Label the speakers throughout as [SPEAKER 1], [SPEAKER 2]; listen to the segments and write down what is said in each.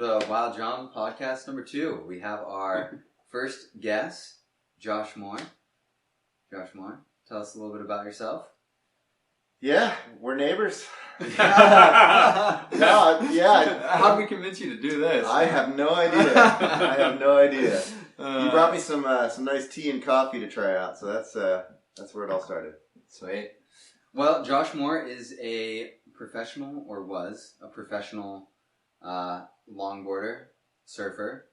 [SPEAKER 1] to Wild John podcast number 2. We have our first guest, Josh Mohr. Josh Mohr, tell us a little bit about yourself.
[SPEAKER 2] Yeah, we're neighbors.
[SPEAKER 1] Yeah.
[SPEAKER 2] Yeah.
[SPEAKER 1] How did we convince you to do this?
[SPEAKER 2] I have no idea. You brought me some nice tea and coffee to try out, so that's where it all started.
[SPEAKER 1] Sweet. Well, Josh Mohr is a professional, or was a professional longboarder, surfer,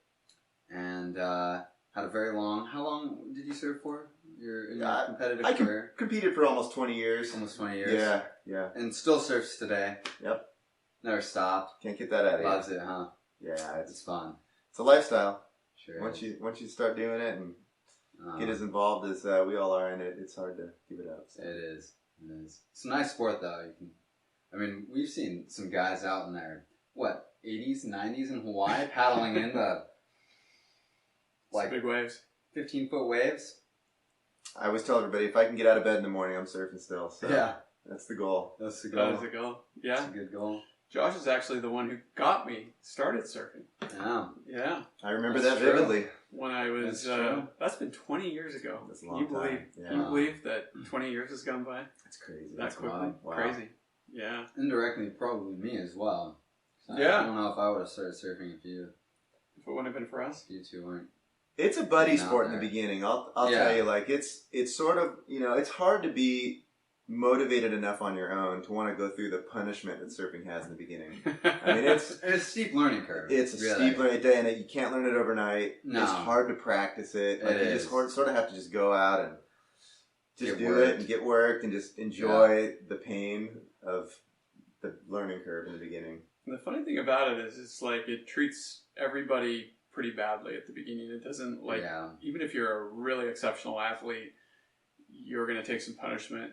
[SPEAKER 1] and had a very long... How long did you surf for? In your competitive career?
[SPEAKER 2] I competed for almost 20 years.
[SPEAKER 1] Almost 20 years.
[SPEAKER 2] Yeah.
[SPEAKER 1] And still surfs today.
[SPEAKER 2] Yep.
[SPEAKER 1] Never stopped.
[SPEAKER 2] Can't get that out of you.
[SPEAKER 1] Loves it, huh?
[SPEAKER 2] Yeah,
[SPEAKER 1] It's fun.
[SPEAKER 2] It's a lifestyle.
[SPEAKER 1] Sure.
[SPEAKER 2] Once you start doing it and get as involved as we all are in it, it's hard to give it up. So.
[SPEAKER 1] It is. It's a nice sport, though. We've seen some guys out in their 80s, 90s in Hawaii paddling in the
[SPEAKER 3] big waves,
[SPEAKER 1] 15-foot waves.
[SPEAKER 2] I always tell everybody, if I can get out of bed in the morning, I'm surfing still. So
[SPEAKER 1] yeah,
[SPEAKER 2] that's the goal.
[SPEAKER 3] That is the goal. Yeah,
[SPEAKER 1] that's a good goal.
[SPEAKER 3] Josh is actually the one who got me started surfing. Yeah.
[SPEAKER 2] I remember that vividly.
[SPEAKER 3] When I was, that's been 20 years ago.
[SPEAKER 2] That's a long time.
[SPEAKER 3] Can you believe that 20 years has gone by?
[SPEAKER 2] That's crazy.
[SPEAKER 3] That quickly?
[SPEAKER 2] Wow.
[SPEAKER 3] Crazy. Yeah.
[SPEAKER 1] Indirectly, probably me as well. So
[SPEAKER 3] yeah.
[SPEAKER 1] I don't know if I would have started surfing if it
[SPEAKER 3] wouldn't have been for us.
[SPEAKER 1] You two weren't.
[SPEAKER 2] It's a buddy sport in the beginning. I'll tell you, it's sort of, it's hard to be motivated enough on your own to want to go through the punishment that surfing has in the beginning. I mean, it's
[SPEAKER 1] a steep learning curve.
[SPEAKER 2] It's a steep learning day, and you can't learn it overnight.
[SPEAKER 1] No.
[SPEAKER 2] It's hard to practice it. You just sort of have to just go out and just do it and get worked and just enjoy the pain of the learning curve in the beginning.
[SPEAKER 3] And the funny thing about it is, it's like it treats everybody pretty badly at the beginning. It doesn't even if you're a really exceptional athlete, you're going to take some punishment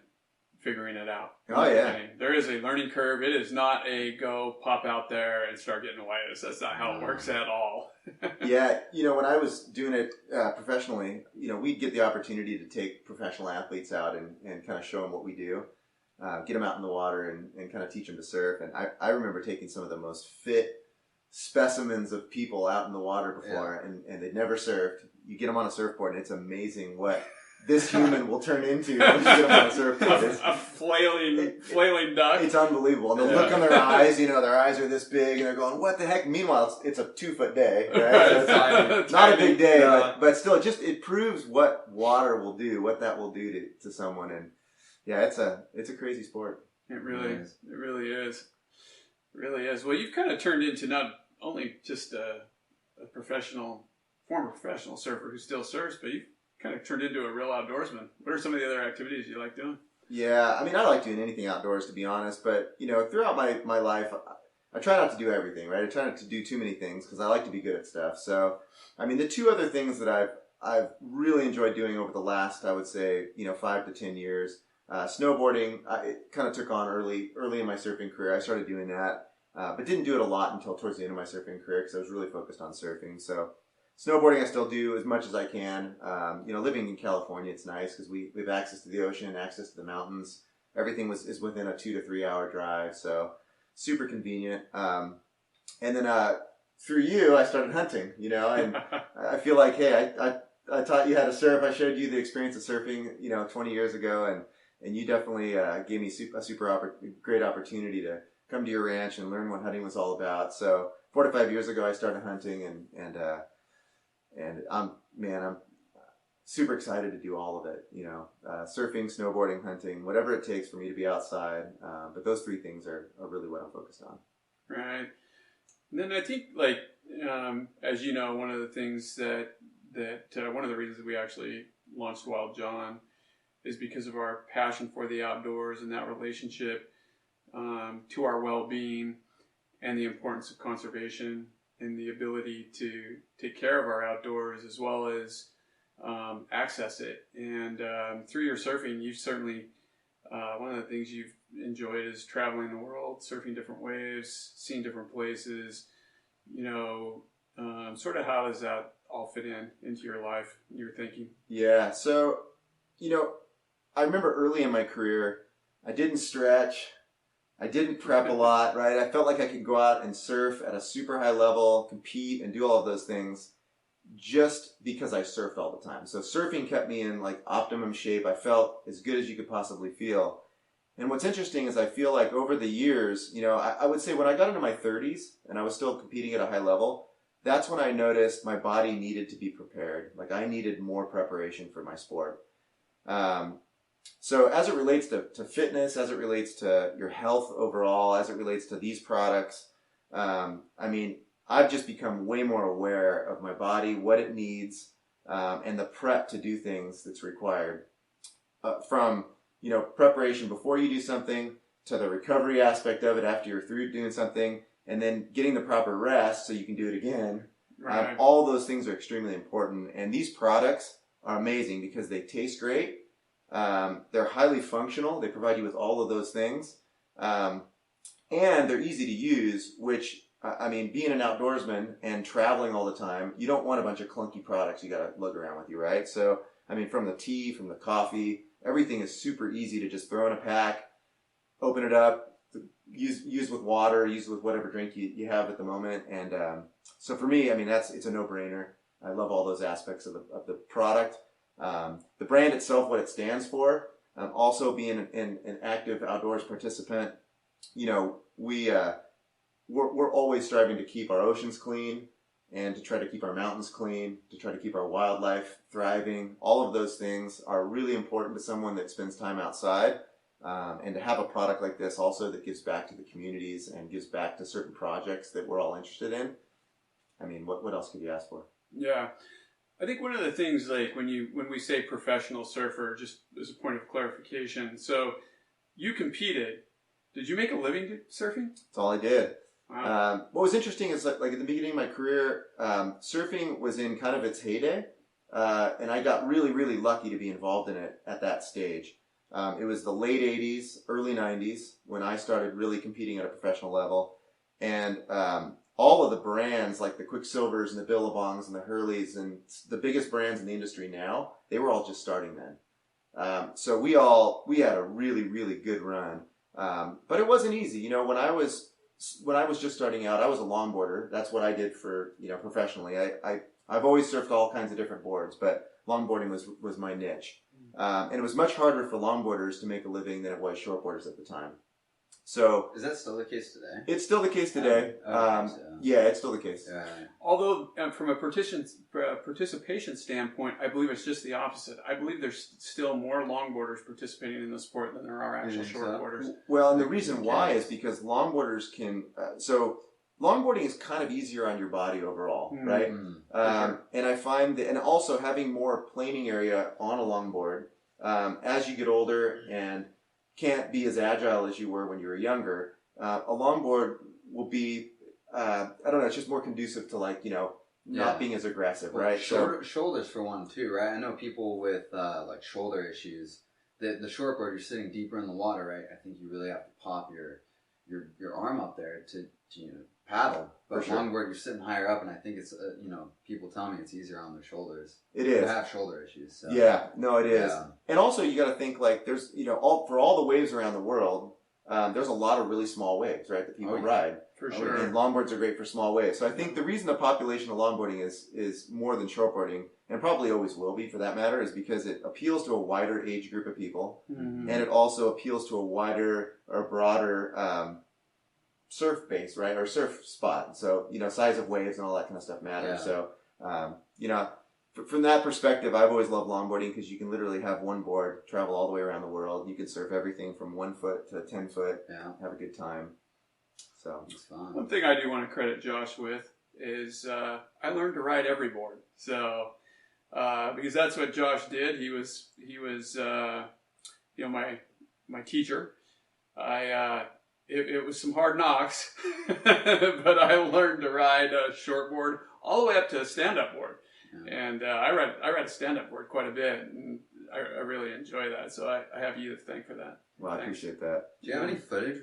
[SPEAKER 3] figuring it out.
[SPEAKER 2] Oh yeah.
[SPEAKER 3] There is a learning curve. It is not a go pop out there and start getting waves. That's not how it works at all.
[SPEAKER 2] Yeah, when I was doing it professionally, we'd get the opportunity to take professional athletes out and kind of show them what we do. Get them out in the water and kind of teach them to surf. And I remember taking some of the most fit specimens of people out in the water before, and they'd never surfed. You get them on a surfboard, and it's amazing what this human will turn into once you get them on a surfboard.
[SPEAKER 3] A flailing duck.
[SPEAKER 2] It's unbelievable. And the look on their eyes, their eyes are this big, and they're going, what the heck? Meanwhile, it's a 2-foot day, right? So it's not a big day, but still, it proves what water will do, what that will do to someone. And yeah, it's a crazy sport.
[SPEAKER 3] It really is. It really is. It really is. Well, you've kind of turned into not only just a former professional surfer who still surfs, but you've kind of turned into a real outdoorsman. What are some of the other activities you like doing?
[SPEAKER 2] Yeah, I mean, I like doing anything outdoors, to be honest. But, throughout my life, I try not to do everything, right? I try not to do too many things because I like to be good at stuff. So, I mean, the two other things that I've really enjoyed doing over the last, I would say, 5 to 10 years, snowboarding, it kind of took on early in my surfing career. I started doing that. But didn't do it a lot until towards the end of my surfing career because I was really focused on surfing. So snowboarding I still do as much as I can. Living in California, it's nice because we have access to the ocean, access to the mountains. Everything is within a 2 to 3 hour drive, so super convenient. And then through you, I started hunting, and I feel like, hey, I taught you how to surf. I showed you the experience of surfing, 20 years ago, and you definitely gave me a great opportunity to come to your ranch and learn what hunting was all about. So 4 to 5 years ago, I started hunting, and I'm super excited to do all of it. Surfing, snowboarding, hunting, whatever it takes for me to be outside. But those 3 things are really what I'm focused on.
[SPEAKER 3] Right. And then I think, as you know, one of the things that one of the reasons that we actually launched Wild John is because of our passion for the outdoors and that relationship to our well-being and the importance of conservation and the ability to take care of our outdoors as well as access it. And through your surfing, you've certainly, one of the things you've enjoyed is traveling the world, surfing different waves, seeing different places. Sort of how does that all fit into your life, your thinking?
[SPEAKER 2] Yeah, so, I remember early in my career, I didn't stretch. I didn't prep a lot, right? I felt like I could go out and surf at a super high level, compete, and do all of those things just because I surfed all the time. So surfing kept me in like optimum shape. I felt as good as you could possibly feel. And what's interesting is I feel like over the years, you know, I would say when I got into my 30s and I was still competing at a high level, that's when I noticed my body needed to be prepared. Like I needed more preparation for my sport. So as it relates to fitness, as it relates to your health overall, as it relates to these products, I mean, I've just become way more aware of my body, what it needs, and the prep to do things that's required. From, you know, preparation before you do something to the recovery aspect of it after you're through doing something, and then getting the proper rest so you can do it again.
[SPEAKER 3] Right.
[SPEAKER 2] All those things are extremely important. And these products are amazing because they taste great. They're highly functional. They provide you with all of those things. And they're easy to use, which, I mean, being an outdoorsman and traveling all the time, you don't want a bunch of clunky products you got to lug around with you, right? So, I mean, from the tea, from the coffee, everything is super easy to just throw in a pack, open it up, use with water, use with whatever drink you have at the moment. And so for me, I mean, it's a no-brainer. I love all those aspects of the product. The brand itself, what it stands for, also being an active outdoors participant, you know, we're always striving to keep our oceans clean and to try to keep our mountains clean, to try to keep our wildlife thriving. All of those things are really important to someone that spends time outside. And to have a product like this also that gives back to the communities and gives back to certain projects that we're all interested in. I mean, what else could you ask for?
[SPEAKER 3] Yeah. I think one of the things, like when we say professional surfer, just as a point of clarification, so you competed. Did you make a living surfing?
[SPEAKER 2] That's all I did.
[SPEAKER 3] Wow.
[SPEAKER 2] What was interesting is like at the beginning of my career, surfing was in kind of its heyday, and I got really, really lucky to be involved in it at that stage. It was the late 80s, early 90s when I started really competing at a professional level, and all of the brands like the Quicksilvers and the Billabongs and the Hurleys and the biggest brands in the industry now, they were all just starting then. So we had a really, really good run, but it wasn't easy. You know, when I was just starting out, I was a longboarder. That's what I did for, you know, professionally. I've always surfed all kinds of different boards, but longboarding was my niche. And it was much harder for longboarders to make a living than it was shortboarders at the time. So
[SPEAKER 1] is that still the case today?
[SPEAKER 2] It's still the case today. Yeah, it's still the case.
[SPEAKER 1] Yeah.
[SPEAKER 3] Although from a participation standpoint, I believe it's just the opposite. I believe there's still more longboarders participating in the sport than there are actual shortboarders.
[SPEAKER 2] Well, and the reason why is because longboarders can. So longboarding is kind of easier on your body overall, right? Sure. And I find that, and also having more planing area on a longboard as you get older and can't be as agile as you were when you were younger. A longboard will be, I don't know, it's just more conducive to, like, you know, not being as aggressive, well, right?
[SPEAKER 1] Shoulders for one too, right? I know people with like shoulder issues. The shortboard, you're sitting deeper in the water, right? I think you really have to pop your arm up there to you know, paddle. But longboard, you're sitting higher up, and I think it's you know, people tell me it's easier on their shoulders.
[SPEAKER 2] It is.
[SPEAKER 1] They have shoulder issues. So.
[SPEAKER 2] Yeah, no, it is.
[SPEAKER 1] Yeah.
[SPEAKER 2] And also, you got to think, like, there's, you know, for all the waves around the world, there's a lot of really small waves, right, that people ride.
[SPEAKER 3] For sure.
[SPEAKER 2] And longboards are great for small waves. So I think the reason the population of longboarding is more than shortboarding, and probably always will be for that matter, is because it appeals to a wider age group of people, and it also appeals to a wider or broader surf base, right, or surf spot. So, you know, size of waves and all that kind of stuff matters. Yeah. So, you know, from that perspective, I've always loved longboarding because you can literally have one board, travel all the way around the world. You can surf everything from 1 foot to 10 foot, have a good time. So
[SPEAKER 1] it's fun.
[SPEAKER 3] One thing I do want to credit Josh with is I learned to ride every board. So because that's what Josh did. He was you know, my teacher. It was some hard knocks, but I learned to ride a shortboard all the way up to a stand-up board. Yeah. And I ride a stand-up board quite a bit, and I really enjoy that. So I have you to thank for that.
[SPEAKER 2] Well, I appreciate that.
[SPEAKER 1] Do you have any footage?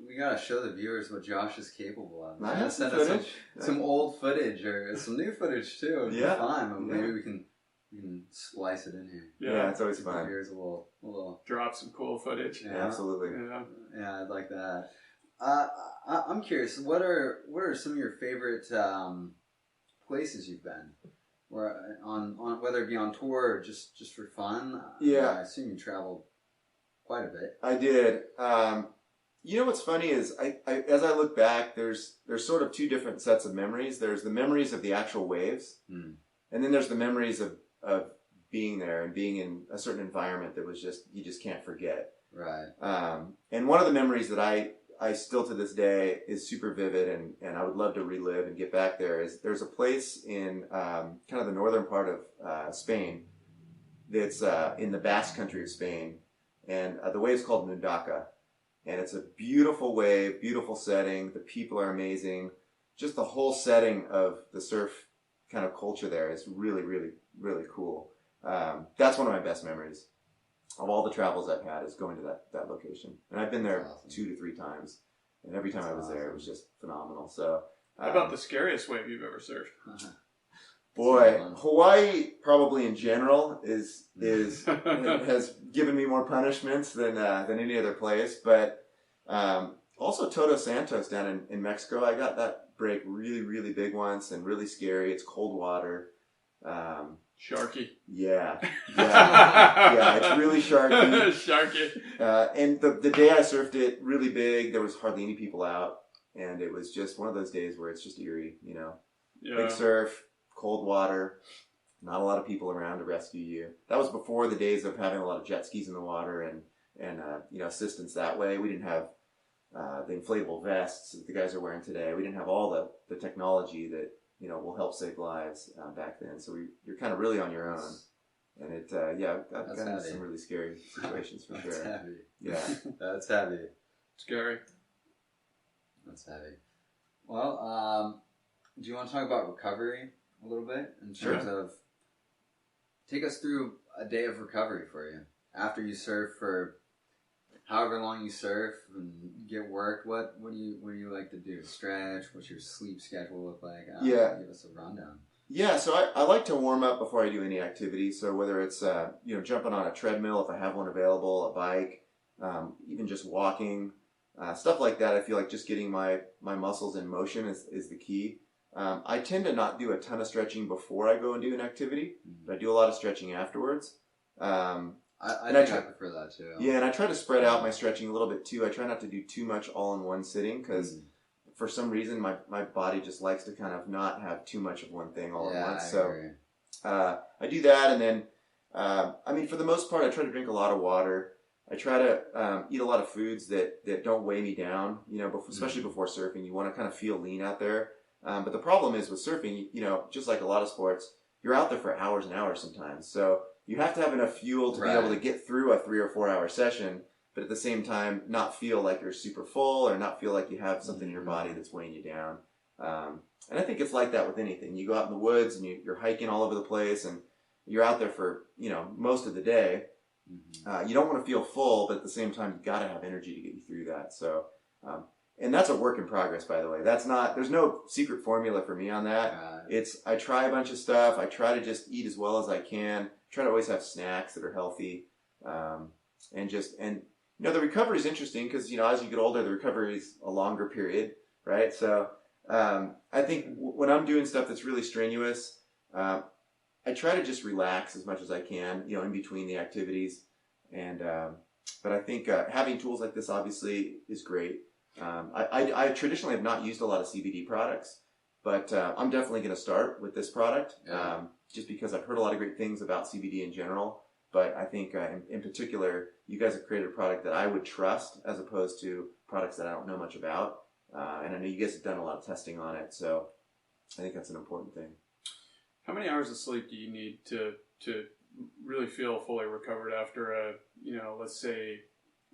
[SPEAKER 1] We got to show the viewers what Josh is capable of.
[SPEAKER 2] I have some footage.
[SPEAKER 1] Some old footage or some new footage too. It'd be fun.
[SPEAKER 2] Yeah.
[SPEAKER 1] Maybe we can splice it in here.
[SPEAKER 2] Yeah, it's always fun.
[SPEAKER 1] Here's a little.
[SPEAKER 3] Drop some cool footage.
[SPEAKER 1] Yeah,
[SPEAKER 2] absolutely.
[SPEAKER 1] Yeah, I'd like that. I'm curious. What are some of your favorite places you've been? Or on whether it be on tour or just for fun?
[SPEAKER 2] Yeah,
[SPEAKER 1] I assume you traveled quite a bit.
[SPEAKER 2] I did. You know what's funny is I as I look back, there's sort of two different sets of memories. There's the memories of the actual waves, and then there's the memories of being there and being in a certain environment that was you just can't forget.
[SPEAKER 1] Right.
[SPEAKER 2] And one of the memories that I still to this day is super vivid and I would love to relive and get back there is there's a place in kind of the northern part of Spain that's in the Basque country of Spain, and the wave's called Mundaka. And it's a beautiful wave, beautiful setting. The people are amazing. Just the whole setting of the surf kind of culture there is really, really, really cool. That's one of my best memories of all the travels I've had is going to that location. And I've been there 2 to 3 times. And every time I was there, it was just phenomenal. So,
[SPEAKER 3] how about the scariest wave you've ever surfed?
[SPEAKER 2] Boy, Hawaii probably in general has given me more punishments than any other place. But also Todos Santos down in Mexico, I got that break really, really big once and really scary. It's cold water.
[SPEAKER 3] Sharky.
[SPEAKER 2] Yeah, it's really sharky.
[SPEAKER 3] Sharky.
[SPEAKER 2] And the day I surfed it, really big. There was hardly any people out, and it was just one of those days where it's just eerie, you know.
[SPEAKER 3] Yeah.
[SPEAKER 2] Big surf, cold water, not a lot of people around to rescue you. That was before the days of having a lot of jet skis in the water and assistance that way. We didn't have the inflatable vests that the guys are wearing today. We didn't have all the technology that will help save lives back then. So you're kind of really on your own. And I've gotten into some really scary situations for sure.
[SPEAKER 1] That's heavy.
[SPEAKER 2] Yeah.
[SPEAKER 1] That's heavy.
[SPEAKER 3] Scary.
[SPEAKER 1] That's heavy. Well, do you want to talk about recovery a little bit in terms of take us through a day of recovery for you after you surf for however long you surf and get worked? What do you like to do? Stretch? What's your sleep schedule look like? Give us a rundown.
[SPEAKER 2] Yeah, so I like to warm up before I do any activity. So whether it's jumping on a treadmill if I have one available, a bike, even just walking, stuff like that. I feel like just getting my muscles in motion is the key. I tend to not do a ton of stretching before I go and do an activity, but I do a lot of stretching afterwards.
[SPEAKER 1] I prefer that too.
[SPEAKER 2] Yeah, and I try to spread out my stretching a little bit too. I try not to do too much all in one sitting because for some reason my body just likes to kind of not have too much of one thing all at once. So I do that, and then for the most part, I try to drink a lot of water. I try to eat a lot of foods that don't weigh me down. Especially before surfing, you want to kind of feel lean out there. But the problem is with surfing, just like a lot of sports, you're out there for hours and hours sometimes. So you have to have enough fuel to be able to get through a 3 or 4 hour session, but at the same time, not feel like you're super full or not feel like you have something in your body that's weighing you down. And I think it's like that with anything. You go out in the woods and you're hiking all over the place and you're out there for, most of the day. You don't want to feel full, but at the same time, you got to have energy to get you through that. So, and that's a work in progress, by the way. There's no secret formula for me on that. I try a bunch of stuff. I try to just eat as well as I can. Try to always have snacks that are healthy. The recovery is interesting because, as you get older, the recovery is a longer period, right? So, I think when I'm doing stuff that's really strenuous, I try to just relax as much as I can, in between the activities. But I think having tools like this obviously is great. I traditionally have not used a lot of CBD products, but I'm definitely going to start with this product just because I've heard a lot of great things about CBD in general. But I think in particular, you guys have created a product that I would trust as opposed to products that I don't know much about. And I know you guys have done a lot of testing on it, so I think that's an important thing.
[SPEAKER 3] How many hours of sleep do you need to really feel fully recovered after let's say,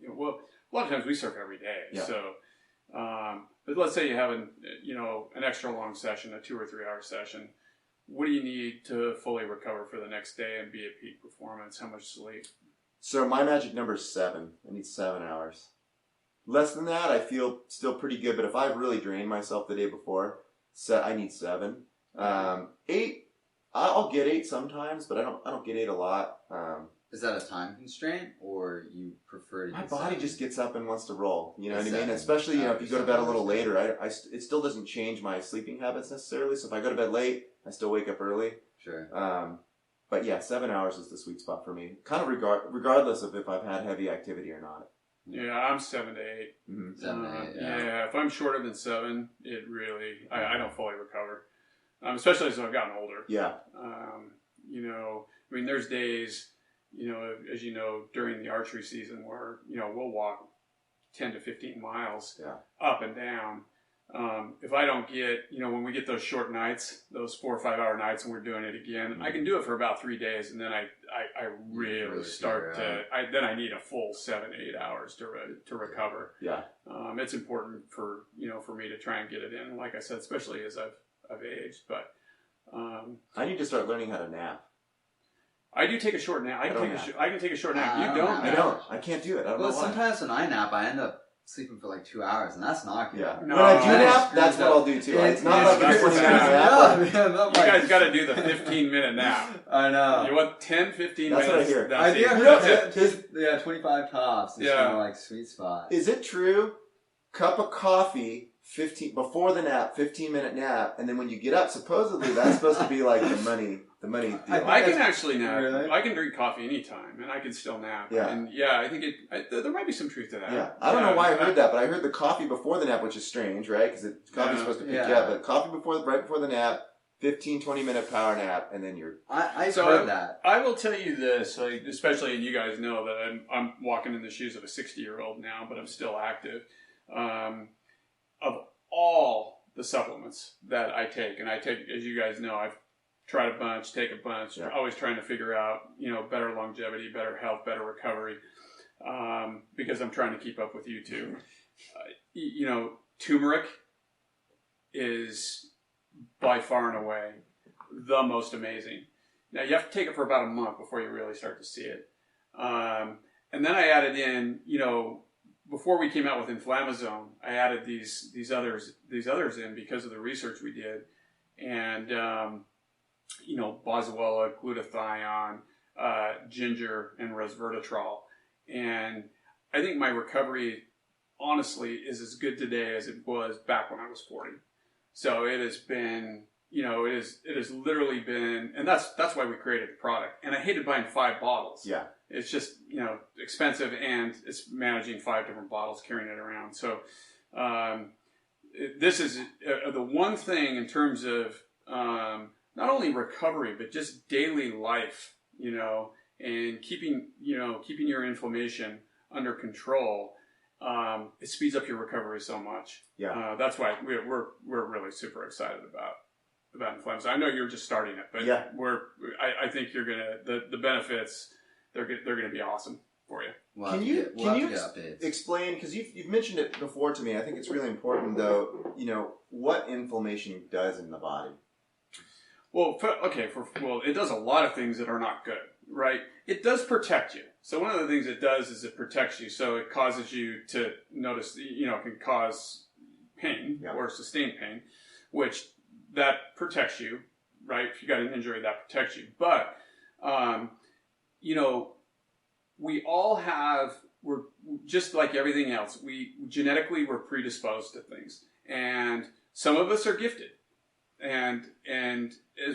[SPEAKER 3] a lot of times we surf every day.
[SPEAKER 2] Yeah.
[SPEAKER 3] So, but let's say you have an extra long session, a 2 or 3 hour session. What do you need to fully recover for the next day and be at peak performance? How much sleep?
[SPEAKER 2] So my magic number is 7. I need 7 hours. Less than that, I feel still pretty good. But if I've really drained myself the day before, I need 7. 8 I'll get 8 sometimes, but I don't get 8 a lot.
[SPEAKER 1] Is that a time constraint, or you prefer to
[SPEAKER 2] My
[SPEAKER 1] get
[SPEAKER 2] body
[SPEAKER 1] 7?
[SPEAKER 2] just gets up and wants to roll. You know what I mean?
[SPEAKER 1] 7
[SPEAKER 2] Especially, you know, if you go to bed a little
[SPEAKER 1] 7
[SPEAKER 2] later, it still doesn't change my sleeping habits necessarily. So if I go to bed late, I still wake up early.
[SPEAKER 1] Sure.
[SPEAKER 2] But yeah, 7 hours is the sweet spot for me. Kind of regardless of if I've had heavy activity or not.
[SPEAKER 3] Yeah, I'm 7 to 8.
[SPEAKER 2] Mm-hmm.
[SPEAKER 1] 7 to 8, yeah.
[SPEAKER 3] Yeah, if I'm shorter than 7, it really I don't fully recover. Especially as I've gotten older.
[SPEAKER 2] Yeah.
[SPEAKER 3] You know, I mean, there's days, you know, as you know, during the archery season where, you know, we'll walk 10 to 15 miles up and down. If I don't get, you know, when we get those short nights, those 4 or 5 hour nights and we're doing it again, I can do it for about 3 days, and then I really start to, then I need a full 7, 8 hours to recover.
[SPEAKER 2] Yeah.
[SPEAKER 3] It's important for, you know, for me to try and get it in. Like I said, especially as I've aged, but
[SPEAKER 2] I need to start learning how to nap.
[SPEAKER 3] I do take a short nap. I can take a short nap. You don't.
[SPEAKER 2] I don't. I can't do it. I don't know why.
[SPEAKER 1] Sometimes when I nap, I end up sleeping for like 2 hours, and that's not good.
[SPEAKER 2] Yeah.
[SPEAKER 3] No,
[SPEAKER 2] when I do nap, that's what I'll do too. It's not like a 20-minute nap.
[SPEAKER 3] You guys got to do the 15-minute nap.
[SPEAKER 1] I know.
[SPEAKER 3] You want 10, 15
[SPEAKER 2] that's
[SPEAKER 3] minutes.
[SPEAKER 2] What I hear.
[SPEAKER 3] That's it.
[SPEAKER 1] Yeah, 25 tops. It's kind of like sweet spot.
[SPEAKER 2] Is it true? Cup of coffee, 15 before the nap, 15-minute nap, and then when you get up, supposedly that's supposed to be like the money deal.
[SPEAKER 3] I can actually nap.
[SPEAKER 1] Really?
[SPEAKER 3] I can drink coffee anytime, and I can still nap.
[SPEAKER 2] Yeah.
[SPEAKER 3] And yeah, I think there might be some truth to that.
[SPEAKER 2] Yeah. I don't know why I heard that, but I heard the coffee before the nap, which is strange, right? Because coffee's supposed to pick you up, but coffee right before the nap, 15, 20-minute power nap, and then you're...
[SPEAKER 1] I've heard that.
[SPEAKER 3] I will tell you this, like, especially, and you guys know that I'm walking in the shoes of a 60-year-old now, but I'm still active. Of all the supplements that I take, and I take, as you guys know, I've tried a bunch, take a bunch, always trying to figure out, you know, better longevity, better health, better recovery, because I'm trying to keep up with you too. You know, turmeric is by far and away the most amazing. Now, you have to take it for about a month before you really start to see it. And then I added in, you know, before we came out with Inflammasome, I added these others in because of the research we did, and you know, boswellia, glutathione, ginger, and resveratrol. And I think my recovery, honestly, is as good today as it was back when I was 40. So it has been, you know, it has literally been, and that's why we created the product. And I hated buying 5 bottles.
[SPEAKER 2] Yeah.
[SPEAKER 3] It's just, you know, expensive, and it's managing 5 different bottles, carrying it around. So this is the one thing in terms of not only recovery, but just daily life, you know, and keeping your inflammation under control. It speeds up your recovery so much.
[SPEAKER 2] Yeah.
[SPEAKER 3] That's why we're really super excited about Inflammasome. I know you're just starting it, but I think you're gonna the benefits. They're going to be awesome for you.
[SPEAKER 2] Can you explain, because you've mentioned it before to me, I think it's really important though, you know, what inflammation does in the body?
[SPEAKER 3] Well, it does a lot of things that are not good, right? It does protect you. So one of the things it does is it protects you. So it causes you to notice, you know, it can cause pain or sustained pain, which that protects you, right? If you got an injury, that protects you. But, you know, we're just like everything else. Genetically, we're predisposed to things. And some of us are gifted. And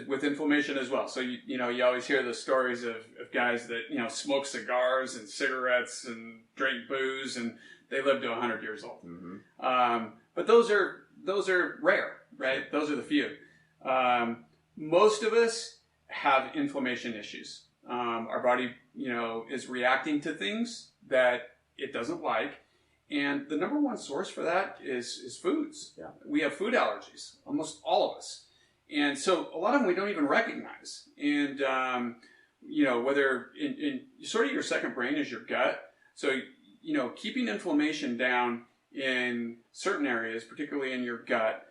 [SPEAKER 3] with inflammation as well. So, you know, you always hear the stories of guys that, you know, smoke cigars and cigarettes and drink booze, and they live to 100 years old. Mm-hmm. But those are rare, right? Those are the few. Most of us have inflammation issues. Our body, you know, is reacting to things that it doesn't like. And the number one source for that is foods. Yeah. We have food allergies, almost all of us. And so a lot of them we don't even recognize. And, you know, whether in sort of your second brain is your gut. So, you know, keeping inflammation down in certain areas, particularly in your gut,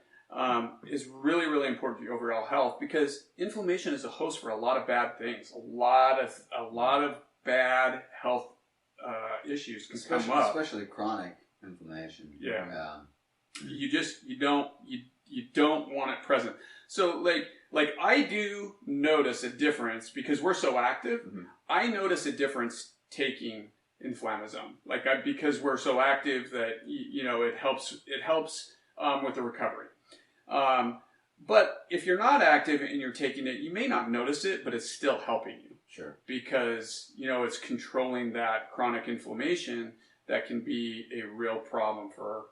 [SPEAKER 3] is really, really important for your overall health, because inflammation is a host for a lot of bad things. A lot of bad health issues can come up,
[SPEAKER 1] especially chronic inflammation.
[SPEAKER 3] Yeah. You don't want it present. So like I do notice a difference because we're so active.
[SPEAKER 2] Mhm.
[SPEAKER 3] I notice a difference taking inflammasome, because we're so active that it helps with the recovery. But if you're not active and you're taking it, you may not notice it, but it's still helping you.
[SPEAKER 2] Sure.
[SPEAKER 3] Because it's controlling that chronic inflammation that can be a real problem for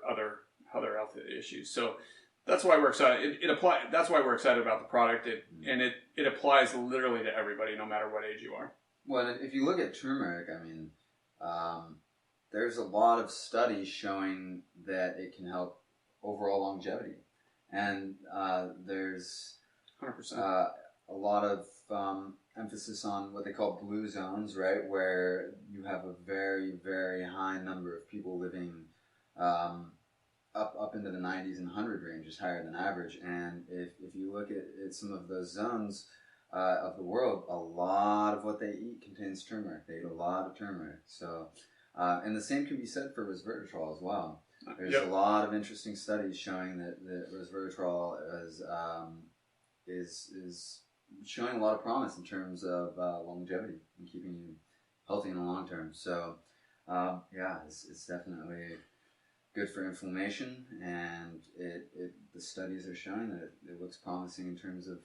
[SPEAKER 3] other health issues. So that's why we're excited. That's why we're excited about the product. It applies literally to everybody, no matter what age you are.
[SPEAKER 1] Well, if you look at turmeric, I mean, there's a lot of studies showing that it can help overall longevity, and there's
[SPEAKER 3] 100%.
[SPEAKER 1] A lot of emphasis on what they call blue zones, right, where you have a very, very high number of people living up into the 90s and 100 range, is higher than average. And if you look at some of those zones of the world, a lot of what they eat contains turmeric. They eat a lot of turmeric. So, and the same can be said for resveratrol as well. There's a lot of interesting studies showing that resveratrol is showing a lot of promise in terms of longevity and keeping you healthy in the long term. So, it's definitely good for inflammation, and the studies are showing that it looks promising in terms of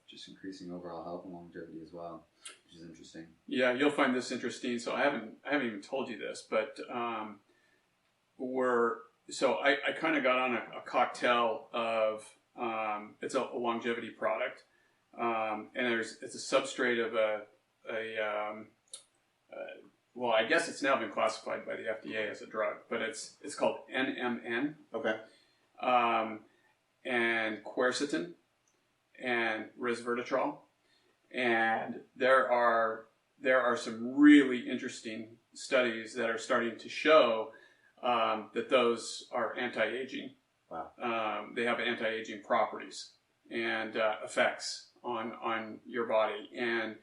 [SPEAKER 1] just increasing overall health and longevity as well, which is interesting.
[SPEAKER 3] Yeah, you'll find this interesting. So I haven't even told you this, but I kind of got on a cocktail of it's a longevity product, and it's a substrate of well, I guess it's now been classified by the FDA as a drug, but it's called NMN.
[SPEAKER 2] Okay.
[SPEAKER 3] And quercetin and resveratrol, and there are some really interesting studies that are starting to show that those are anti-aging.
[SPEAKER 2] Wow.
[SPEAKER 3] They have anti-aging properties and effects on your body. And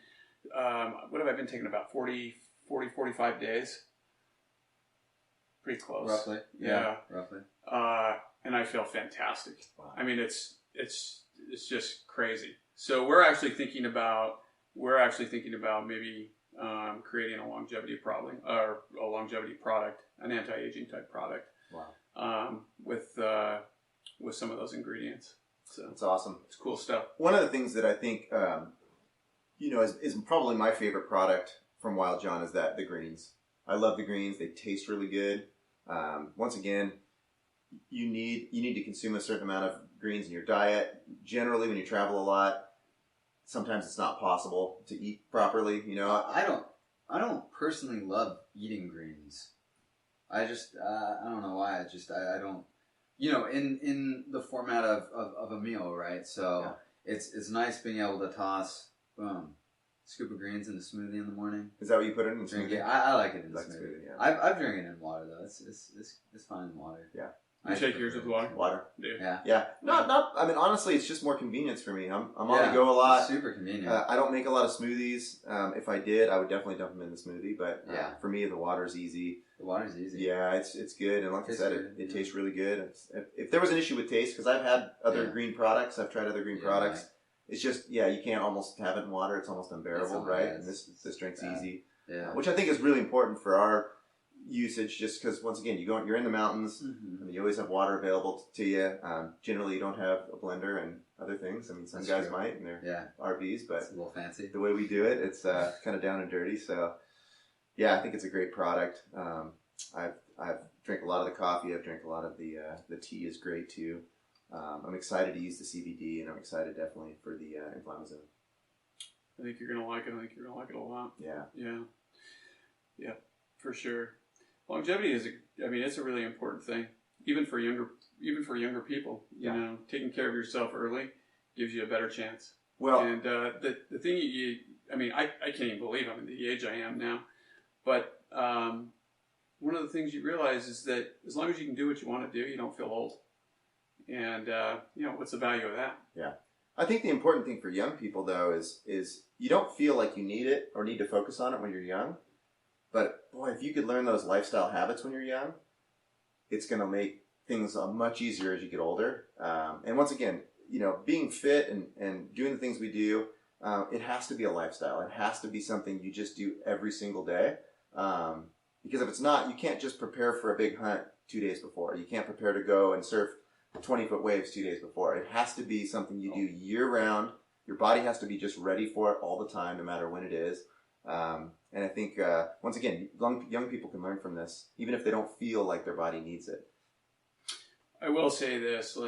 [SPEAKER 3] what have I been taking, about 45 days? Pretty close.
[SPEAKER 1] Roughly. Yeah. Roughly.
[SPEAKER 3] And I feel fantastic.
[SPEAKER 2] Wow.
[SPEAKER 3] I mean, it's just crazy. So we're actually thinking about maybe creating a longevity product, an anti-aging type product.
[SPEAKER 2] Wow.
[SPEAKER 3] With some of those ingredients. So
[SPEAKER 2] that's awesome.
[SPEAKER 3] It's cool stuff.
[SPEAKER 2] One of the things that I think is probably my favorite product from Wild John is the greens. I love the greens. They taste really good. Once again, you need to consume a certain amount of greens in your diet. Generally, when you travel a lot, sometimes it's not possible to eat properly.
[SPEAKER 1] I don't personally love eating greens. I just I don't know why. I don't. In the format of a meal, right? So it's nice being able to toss, boom, scoop of greens in a smoothie in the morning.
[SPEAKER 2] Is that what you put it in?
[SPEAKER 1] Drink it. I like it in
[SPEAKER 2] like
[SPEAKER 1] smoothie.
[SPEAKER 2] Yeah.
[SPEAKER 1] I've drank it in water though. It's fine in water.
[SPEAKER 2] Yeah.
[SPEAKER 3] You take yours with water?
[SPEAKER 2] Water.
[SPEAKER 3] Yeah.
[SPEAKER 2] Yeah. Not. I mean, honestly, it's just more convenience for me. I'm on the go a lot.
[SPEAKER 1] It's super convenient.
[SPEAKER 2] I don't make a lot of smoothies. If I did, I would definitely dump them in the smoothie. But for me, the water's easy.
[SPEAKER 1] The water's easy.
[SPEAKER 2] Yeah, it's good, and like I said, it tastes really good. If there was an issue with taste, because I've had other green products, I've tried other green products. Right. It's just you can't almost have it in water. It's almost unbearable, right? And this drink's easy.
[SPEAKER 1] Yeah.
[SPEAKER 2] Which I think is really important for our usage, just because once again you're in the mountains.
[SPEAKER 1] Mm-hmm.
[SPEAKER 2] I mean, you always have water available to you. Generally, you don't have a blender and other things. I mean, some guys might in their RVs, but
[SPEAKER 1] it's a little fancy.
[SPEAKER 2] The way we do it, it's kind of down and dirty. So, I think it's a great product. I've drank a lot of the coffee. I've drank a lot of the tea is great too. I'm excited to use the CBD, and I'm excited definitely for the inflammasome.
[SPEAKER 3] I think you're gonna like it. I think you're gonna like it a lot. Yeah, for sure. Longevity it's a really important thing, even for younger people. You know, taking care of yourself early gives you a better chance.
[SPEAKER 2] Well,
[SPEAKER 3] and the thing I can't even believe I'm at the age I am now, but one of the things you realize is that as long as you can do what you want to do, you don't feel old. And what's the value of that?
[SPEAKER 2] Yeah, I think the important thing for young people though is you don't feel like you need it or need to focus on it when you're young. But boy, if you could learn those lifestyle habits when you're young, it's going to make things much easier as you get older. And once again, being fit and doing the things we do, it has to be a lifestyle. It has to be something you just do every single day. Because if it's not, you can't just prepare for a big hunt 2 days before. You can't prepare to go and surf 20-foot waves 2 days before. It has to be something you do year round. Your body has to be just ready for it all the time, no matter when it is. And I think, once again, young people can learn from this, even if they don't feel like their body needs it.
[SPEAKER 3] I will say this,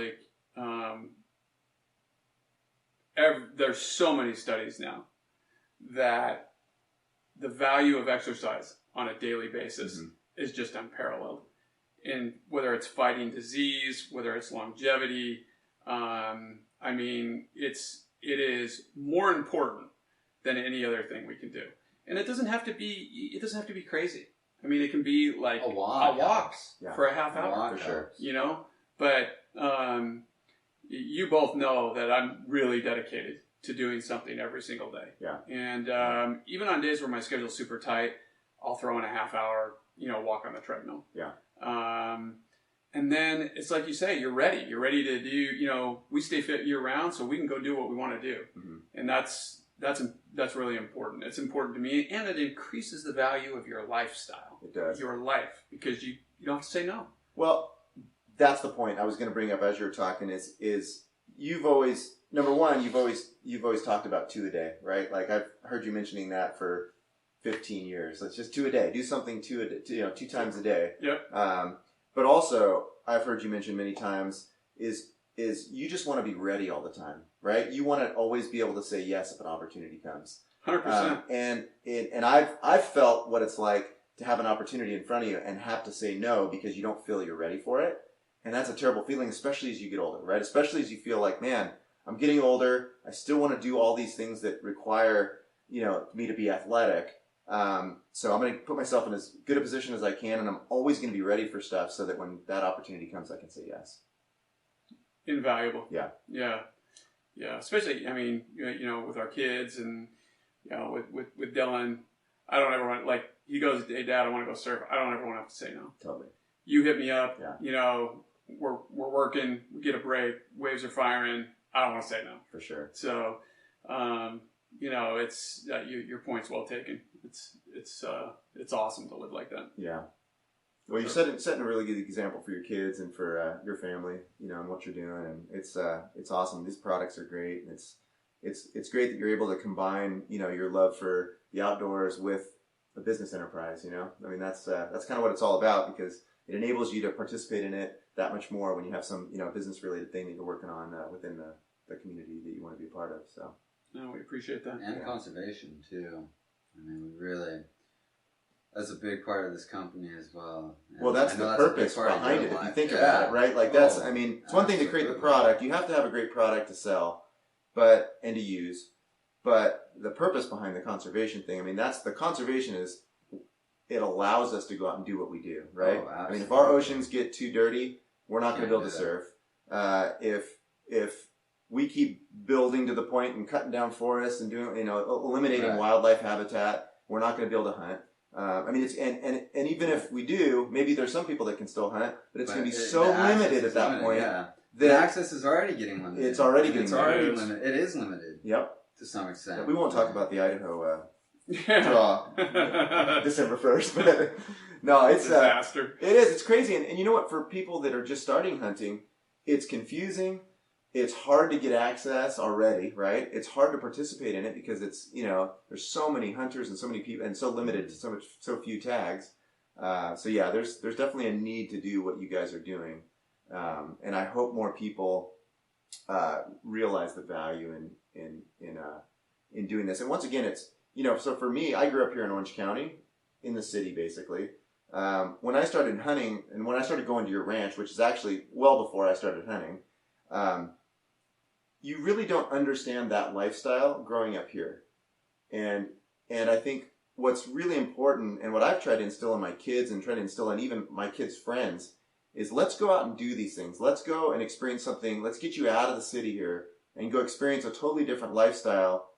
[SPEAKER 3] there's so many studies now that the value of exercise on a daily basis is just unparalleled. And whether it's fighting disease, whether it's longevity, it is more important than any other thing we can do. And it doesn't have to be crazy. I mean, it can be like a walk for a half hour,
[SPEAKER 2] for sure.
[SPEAKER 3] But you both know that I'm really dedicated to doing something every single day.
[SPEAKER 2] Yeah.
[SPEAKER 3] And even on days where my schedule's super tight, I'll throw in a half hour, walk on the treadmill.
[SPEAKER 2] Yeah.
[SPEAKER 3] And then it's like you say, you're ready. You're ready to do, we stay fit year round, so we can go do what we want to do. Mm-hmm. And that's really important. It's important to me, and it increases the value of your lifestyle.
[SPEAKER 2] It does.
[SPEAKER 3] Your life, because you don't have to say no.
[SPEAKER 2] Well, that's the point I was going to bring up as you were talking is you've always talked about 2 a day, right? Like I've heard you mentioning that for 15 years. It's just 2 a day. Do something 2 a day, 2 times a day.
[SPEAKER 3] Yep.
[SPEAKER 2] But also I've heard you mention many times is you just want to be ready all the time, right? You want to always be able to say yes if an opportunity comes.
[SPEAKER 3] 100%.
[SPEAKER 2] And I've felt what it's like to have an opportunity in front of you and have to say no because you don't feel you're ready for it. And that's a terrible feeling, especially as you get older, right? Especially as you feel like, man, I'm getting older. I still want to do all these things that require, me to be athletic. So I'm going to put myself in as good a position as I can, and I'm always going to be ready for stuff so that when that opportunity comes, I can say yes.
[SPEAKER 3] Invaluable.
[SPEAKER 2] Yeah.
[SPEAKER 3] Yeah. Yeah. Especially, with our kids and, with Dylan, I don't ever want, he goes, hey, Dad, I want to go surf. I don't ever want to have to say no.
[SPEAKER 2] Totally.
[SPEAKER 3] You hit me up,
[SPEAKER 2] Yeah.
[SPEAKER 3] We're working, we get a break, waves are firing. I don't want to say no.
[SPEAKER 2] For sure.
[SPEAKER 3] So, it's your point's well taken. It's awesome to live like that.
[SPEAKER 2] Yeah. Well, you're setting a really good example for your kids and for your family, and what you're doing, and it's awesome. These products are great, and it's great that you're able to combine, your love for the outdoors with a business enterprise. I mean, that's kind of what it's all about, because it enables you to participate in it that much more when you have some, business-related thing that you're working on within the community that you want to be a part of. So,
[SPEAKER 3] no, we appreciate that.
[SPEAKER 1] And conservation, too. I mean, that's a big part of this company as well. And
[SPEAKER 2] well, that's the purpose behind it, if you think about it, right? Like, it's one thing to create the product. You have to have a great product to sell and to use. But the purpose behind the conservation thing, the conservation is, it allows us to go out and do what we do, right?
[SPEAKER 1] Oh,
[SPEAKER 2] if our oceans get too dirty, we're not going to be able to surf. If we keep building to the point and cutting down forests and doing, eliminating wildlife habitat, we're not going to be able to hunt. And even if we do, maybe there's some people that can still hunt, but it's going to be so limited at that point.
[SPEAKER 1] Yeah. The access is already getting limited.
[SPEAKER 2] It's already getting
[SPEAKER 1] limited. It is limited.
[SPEAKER 2] Yep.
[SPEAKER 1] To some extent.
[SPEAKER 2] Yeah, we won't talk about the Idaho draw December 1st, but no, it's
[SPEAKER 3] disaster.
[SPEAKER 2] It is. It's crazy, and you know what? For people that are just starting hunting, it's confusing. It's hard to get access already, right? It's hard to participate in it because it's there's so many hunters and so many people and so limited to so few tags. So yeah, there's definitely a need to do what you guys are doing, and I hope more people realize the value in doing this. And once again, it's so for me, I grew up here in Orange County, in the city, basically. When I started hunting and when I started going to your ranch, which is actually well before I started hunting, you really don't understand that lifestyle growing up here. And I think what's really important, and what I've tried to instill in my kids and try to instill in even my kids' friends, is let's go out and do these things. Let's go and experience something. Let's get you out of the city here and go experience a totally different lifestyle,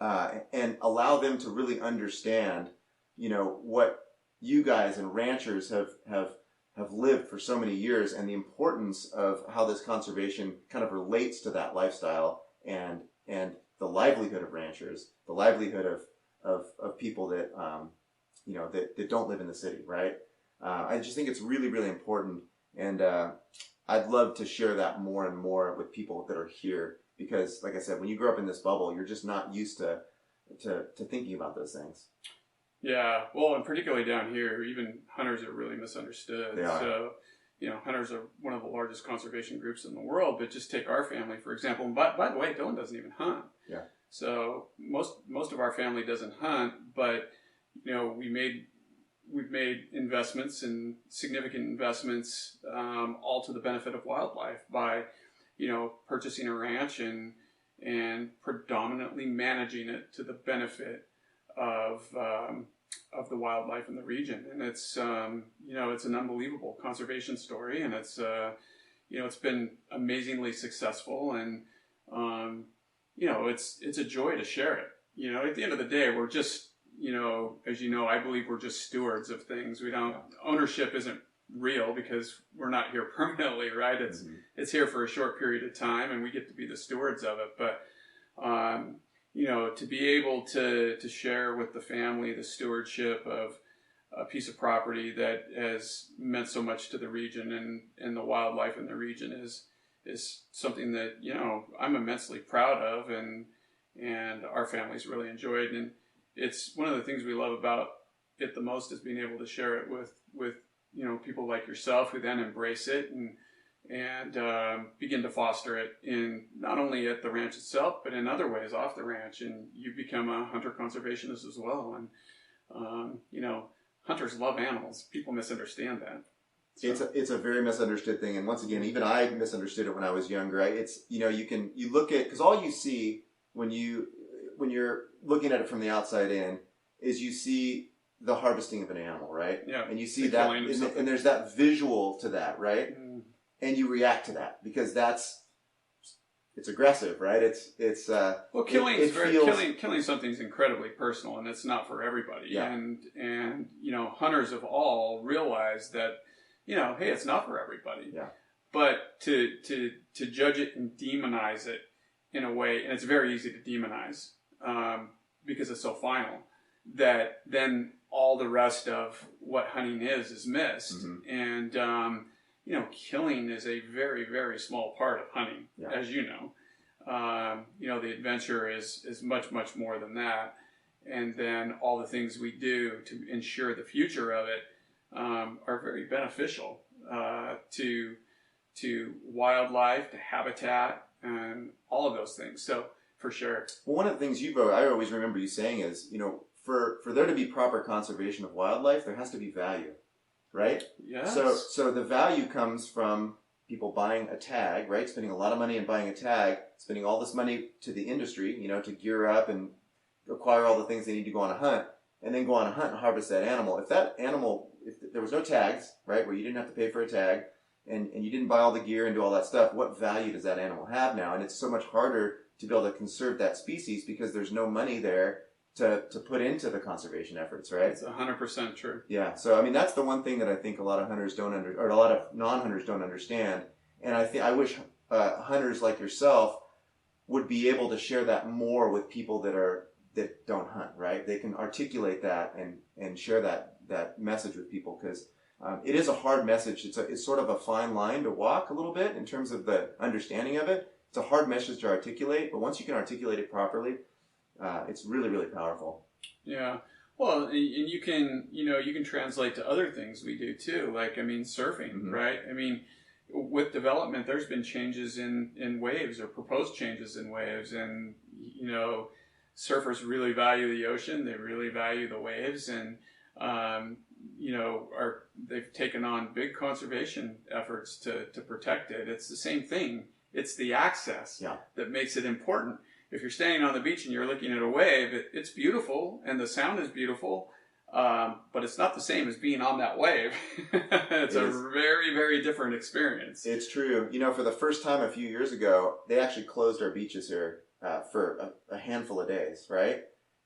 [SPEAKER 2] and allow them to really understand, what you guys and ranchers have have lived for so many years, and the importance of how this conservation kind of relates to that lifestyle and the livelihood of ranchers, the livelihood of people that that don't live in the city, right? I just think it's really, really important, and I'd love to share that more and more with people that are here, because, like I said, when you grow up in this bubble, you're just not used to thinking about those things.
[SPEAKER 3] Yeah, well, and particularly down here, even hunters are really misunderstood.
[SPEAKER 2] They are.
[SPEAKER 3] So, hunters are one of the largest conservation groups in the world. But just take our family, for example. And by the way, Dylan doesn't even hunt.
[SPEAKER 2] Yeah.
[SPEAKER 3] So most of our family doesn't hunt, but we've made investments and significant investments, all to the benefit of wildlife by purchasing a ranch and predominantly managing it to the benefit of the wildlife in the region. And it's it's an unbelievable conservation story, and it's been amazingly successful, and it's a joy to share it. At the end of the day, we're just as I believe we're just stewards of things. We don't ownership isn't real because we're not here permanently, right? It's here for a short period of time, and we get to be the stewards of it. But to be able to share with the family the stewardship of a piece of property that has meant so much to the region and the wildlife in the region is something that I'm immensely proud of, and our family's really enjoyed. And it's one of the things we love about it the most is being able to share it with people like yourself, who then embrace it and begin to foster it in not only at the ranch itself, but in other ways off the ranch. And you become a hunter conservationist as well. And hunters love animals. People misunderstand that. So.
[SPEAKER 2] It's a very misunderstood thing, and once again, even I misunderstood it when I was younger. It's you look at, because all you see when you're looking at it from the outside in is you see the harvesting of an animal, right?
[SPEAKER 3] Yeah.
[SPEAKER 2] And you see that, and there's that visual to that, right?
[SPEAKER 3] Mm.
[SPEAKER 2] And you react to that because it's aggressive, right? It's
[SPEAKER 3] well, killing something's incredibly personal, and it's not for everybody.
[SPEAKER 2] Yeah.
[SPEAKER 3] And hunters of all realize that hey, it's not for everybody.
[SPEAKER 2] Yeah.
[SPEAKER 3] But to judge it and demonize it in a way, and it's very easy to demonize because it's so final, that then all the rest of what hunting is missed. Mm-hmm. And killing is a very, very small part of hunting, as you know. The adventure is much, much more than that. And then all the things we do to ensure the future of it are very beneficial to wildlife, to habitat, and all of those things. So, for sure.
[SPEAKER 2] Well, one of the things I always remember you saying is, for there to be proper conservation of wildlife, there has to be value. Right?
[SPEAKER 3] Yes.
[SPEAKER 2] So the value comes from people buying a tag, right? Spending a lot of money and buying a tag, spending all this money to the industry, to gear up and acquire all the things they need to go on a hunt, and then go on a hunt and harvest that animal. If there was no tags, right, where you didn't have to pay for a tag, and you didn't buy all the gear and do all that stuff, what value does that animal have now? And it's so much harder to be able to conserve that species because there's no money there to put into the conservation efforts, right?
[SPEAKER 3] It's 100% true.
[SPEAKER 2] Yeah, so that's the one thing that I think a lot of hunters don't or a lot of non-hunters don't understand, and I wish hunters like yourself would be able to share that more with people that don't hunt, right? They can articulate that and share that message with people, because it is a hard message. It's sort of a fine line to walk a little bit in terms of the understanding of it. It's a hard message to articulate, but once you can articulate it properly, it's really, really powerful.
[SPEAKER 3] Yeah. Well, and you can translate to other things we do too. Like, surfing, mm-hmm. right? With development, there's been changes in waves, or proposed changes in waves, and surfers really value the ocean. They really value the waves, and they've taken on big conservation efforts to protect it. It's the same thing. It's the access that makes it important. If you're standing on the beach and you're looking at a wave, it's beautiful and the sound is beautiful, but it's not the same as being on that wave. It's a very, very different experience.
[SPEAKER 2] It's true. For the first time a few years ago, they actually closed our beaches here for a handful of days, right?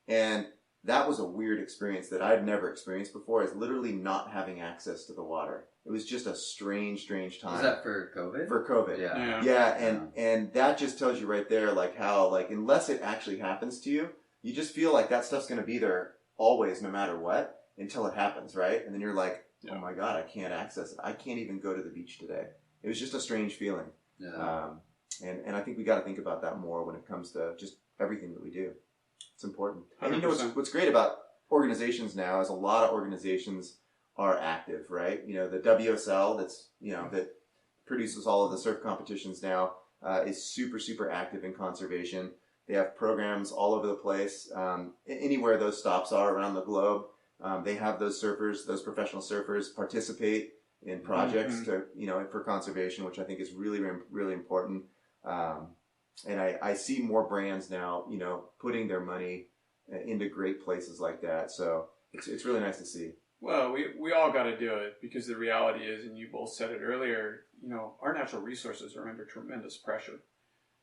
[SPEAKER 2] And that was a weird experience that I'd never experienced before, is literally not having access to the water. It was just a strange time.
[SPEAKER 1] Was that for COVID?
[SPEAKER 2] For COVID.
[SPEAKER 3] Yeah.
[SPEAKER 2] And that just tells you right there, like how, like, unless it actually happens to you, you just feel like that stuff's going to be there always, no matter what, until it happens, right? And then you're like, oh my God, I can't access it. I can't even go to the beach today. It was just a strange feeling.
[SPEAKER 1] Yeah.
[SPEAKER 2] And I think we got to think about that more when it comes to just everything that we do. It's important. And you know what's great about organizations now is a lot of organizations are active, right? You know, the WSL that produces all of the surf competitions now is super active in conservation. They have programs all over the place. Anywhere those stops are around the globe, they have those surfers, those professional surfers participate in projects for conservation, which I think is really important. And I see more brands now, putting their money into great places like that. So it's really nice to see.
[SPEAKER 3] Well, we all got to do it, because the reality is, and you both said it earlier, our natural resources are under tremendous pressure.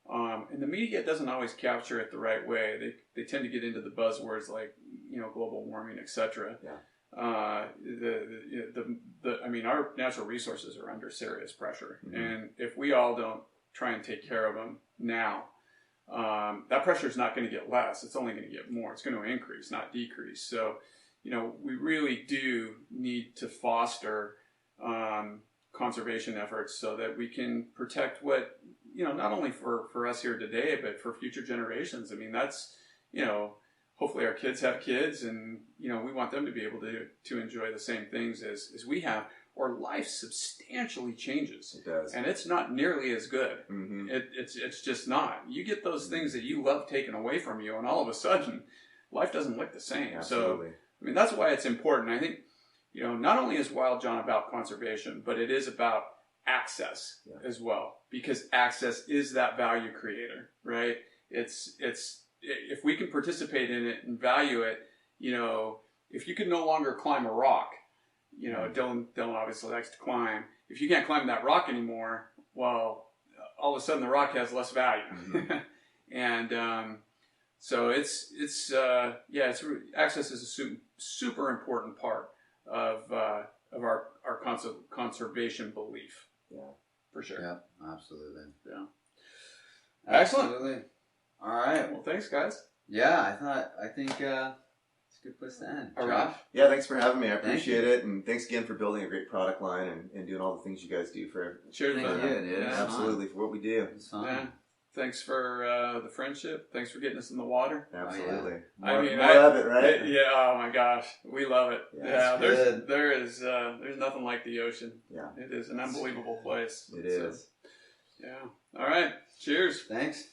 [SPEAKER 3] And the media doesn't always capture it the right way. They tend to get into the buzzwords like, global warming, etc.
[SPEAKER 2] Yeah.
[SPEAKER 3] Our natural resources are under serious pressure.
[SPEAKER 2] Mm-hmm.
[SPEAKER 3] And if we all don't try and take care of them now, that pressure is not going to get less. It's only going to get more. It's going to increase, not decrease. So, we really do need to foster conservation efforts so that we can protect what, not only for us here today, but for future generations. I mean, that's, hopefully our kids have kids, and, we want them to be able to enjoy the same things as we have, or life substantially changes.
[SPEAKER 2] It does.
[SPEAKER 3] And it's not nearly as good.
[SPEAKER 2] Mm-hmm.
[SPEAKER 3] It's just not. You get those things that you love taken away from you, and all of a sudden, life doesn't look the same.
[SPEAKER 2] Absolutely.
[SPEAKER 3] So, that's why it's important. I think, not only is Wild John about conservation, but it is about access as well, because access is that value creator, right? It's if we can participate in it and value it, if you can no longer climb a rock, Dylan obviously likes to climb. If you can't climb that rock anymore, well, all of a sudden the rock has less value. Mm-hmm. And so access is a super important part of our conservation belief.
[SPEAKER 2] Yeah,
[SPEAKER 3] for sure.
[SPEAKER 1] Yeah, absolutely.
[SPEAKER 3] Yeah,
[SPEAKER 1] Excellent.
[SPEAKER 3] Absolutely.
[SPEAKER 1] All right.
[SPEAKER 3] Well, thanks, guys.
[SPEAKER 1] Yeah, I think it's a good place to end.
[SPEAKER 3] All right.
[SPEAKER 1] Josh?
[SPEAKER 2] Yeah, thanks for having me. I appreciate it, and thanks again for building a great product line and doing all the things you guys do for.
[SPEAKER 3] Cheers,
[SPEAKER 1] Thank
[SPEAKER 3] man.
[SPEAKER 1] you, dude.
[SPEAKER 3] Yeah.
[SPEAKER 2] Absolutely, for what we do.
[SPEAKER 1] It's fun.
[SPEAKER 3] Yeah. Thanks for the friendship. Thanks for getting us in the water.
[SPEAKER 2] Absolutely.
[SPEAKER 1] Oh, yeah.
[SPEAKER 2] More of it, right?
[SPEAKER 3] Oh my gosh, we love it.
[SPEAKER 2] Yeah,
[SPEAKER 3] there's nothing like the ocean.
[SPEAKER 2] Yeah,
[SPEAKER 3] it is an unbelievable place.
[SPEAKER 2] It is.
[SPEAKER 3] Yeah. All right. Cheers.
[SPEAKER 1] Thanks.